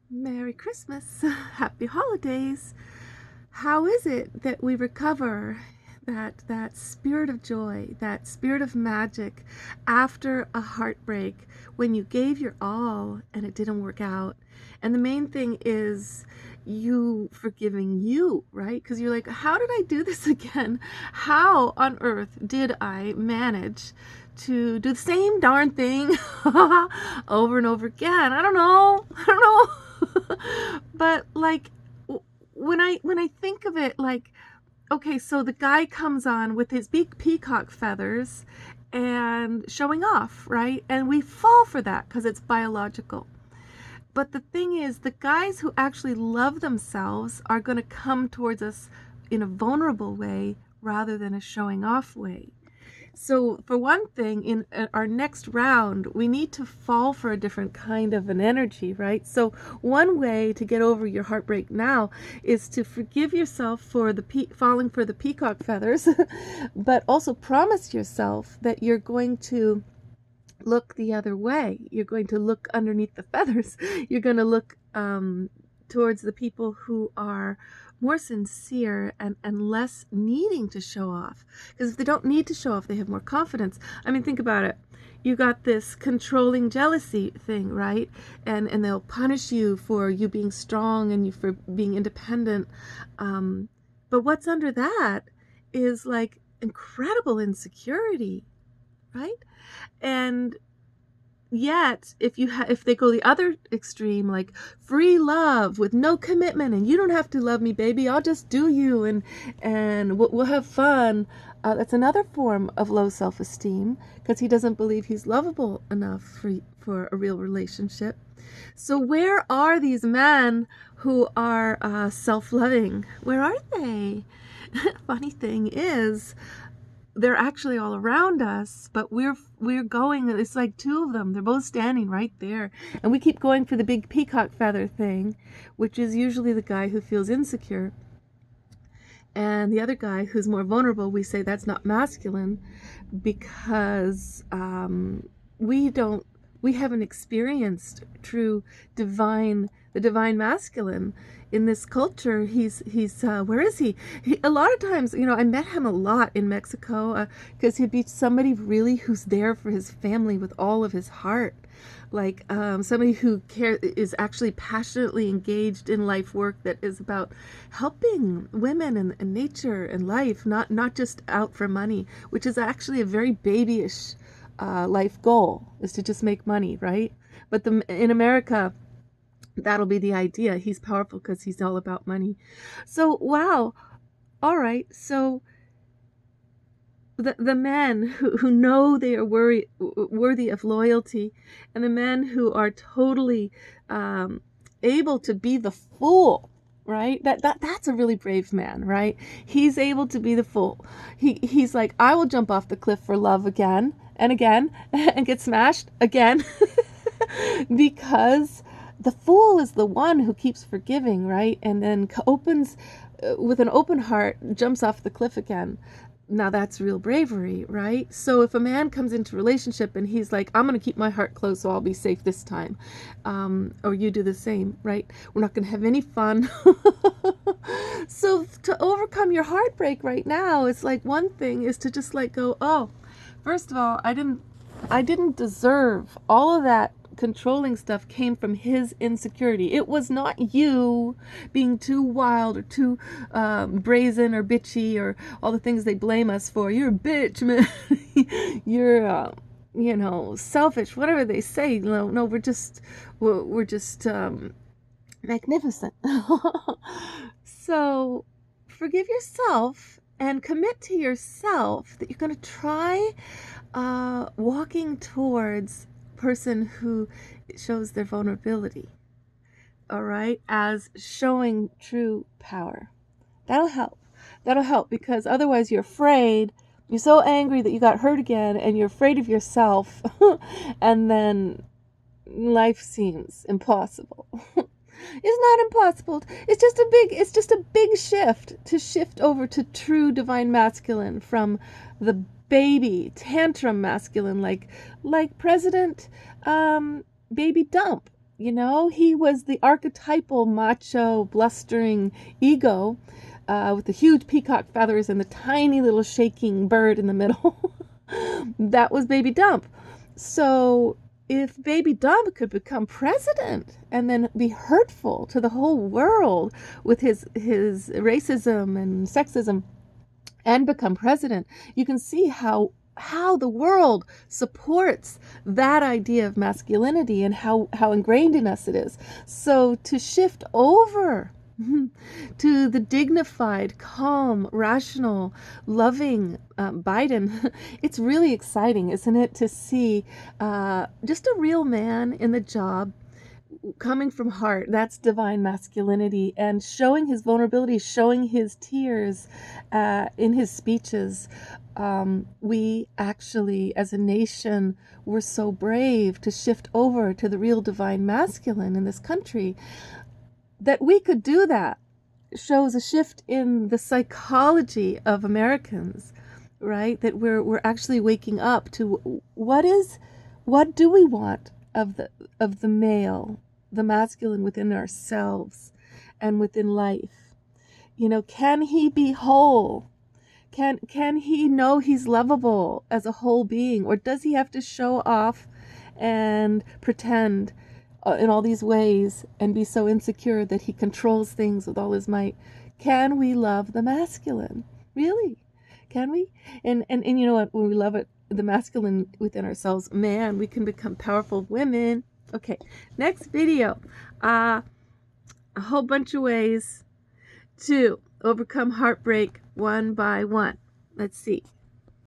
Merry Christmas. Happy holidays. How is it that we recover that spirit of joy, that spirit of magic after a heartbreak when you gave your all and it didn't work out? And the main thing is you forgiving you, right? Because you're like, how did I do this again? How on earth did I manage to do the same darn thing over and over again? I don't know. I don't know. But like when I think of it, like, okay, so the guy comes on with his big peacock feathers and showing off, right? And we fall for that because it's biological. But the thing is, the guys who actually love themselves are going to come towards us in a vulnerable way rather than a showing off way. So, for one thing, in our next round, we need to fall for a different kind of an energy, right? So, one way to get over your heartbreak now is to forgive yourself for the falling for the peacock feathers, but also promise yourself that you're going to look the other way. You're going to look underneath the feathers. You're going to look towards the people who are more sincere and less needing to show off. Because if they don't need to show off, they have more confidence. I mean, think about it. You got this controlling jealousy thing, right? And they'll punish you for you being strong and you for being independent. But what's under that is like incredible insecurity, right? And yet if they go the other extreme, like free love with no commitment and you don't have to love me, baby, I'll just do you, and we'll have fun, that's another form of low self-esteem because he doesn't believe he's lovable enough for a real relationship. So where are these men who are self-loving? Where are they? Funny thing is, they're actually all around us, but we're going, it's like two of them, they're both standing right there, and we keep going for the big peacock feather thing, which is usually the guy who feels insecure, and the other guy who's more vulnerable, we say that's not masculine because we don't we haven't experienced true the divine masculine in this culture. He's where is he? A lot of times, I met him a lot in Mexico because he'd be somebody really who's there for his family with all of his heart, like somebody who is actually passionately engaged in life work that is about helping women and nature and life, not just out for money, which is actually a very babyish life goal, is to just make money, right? But in America, that'll be the idea. He's powerful because he's all about money. So, wow. All right. So the men who know they are worthy of loyalty, and the men who are totally able to be the fool, right? That's a really brave man, right? He's able to be the fool. He's like, I will jump off the cliff for love again and again and get smashed again because the fool is the one who keeps forgiving, right? And then opens with an open heart, jumps off the cliff again. Now that's real bravery, right? So if a man comes into a relationship and he's like, I'm going to keep my heart closed so I'll be safe this time, or you do the same, right? We're not going to have any fun. So to overcome your heartbreak right now, it's like, one thing is to just like go, oh, first of all, I didn't deserve all of that. Controlling stuff came from his insecurity. It was not you being too wild or too brazen or bitchy or all the things they blame us for. You're a bitch, man. You're selfish, whatever they say. No, we're just magnificent. So forgive yourself and commit to yourself that you're going to try walking towards person who shows their vulnerability, all right, as showing true power. That'll help because otherwise you're so angry that you got hurt again and you're afraid of yourself and then life seems impossible. It's not impossible. It's just a big shift over to true divine masculine from the baby tantrum masculine, like President Baby Dump. You know, he was the archetypal macho, blustering ego with the huge peacock feathers and the tiny little shaking bird in the middle. That was Baby Dump. So if Baby Dump could become president and then be hurtful to the whole world with his racism and sexism and become president, you can see how the world supports that idea of masculinity and how ingrained in us it is. So to shift over to the dignified, calm, rational, loving Biden, it's really exciting, isn't it, to see just a real man in the job, coming from heart. That's divine masculinity, and showing his vulnerability, showing his tears in his speeches. We actually, as a nation, were so brave to shift over to the real divine masculine in this country. That we could do that shows a shift in the psychology of Americans, right? That we're actually waking up to what do we want of the male, the masculine within ourselves and within life. You know, can he be whole? Can he know he's lovable as a whole being, or does he have to show off and pretend in all these ways and be so insecure that he controls things with all his might? Can we love the masculine? Really? Can we? And you know what? When we love it, the masculine within ourselves, man, we can become powerful women. Okay, next video. A whole bunch of ways to overcome heartbreak one by one. Let's see.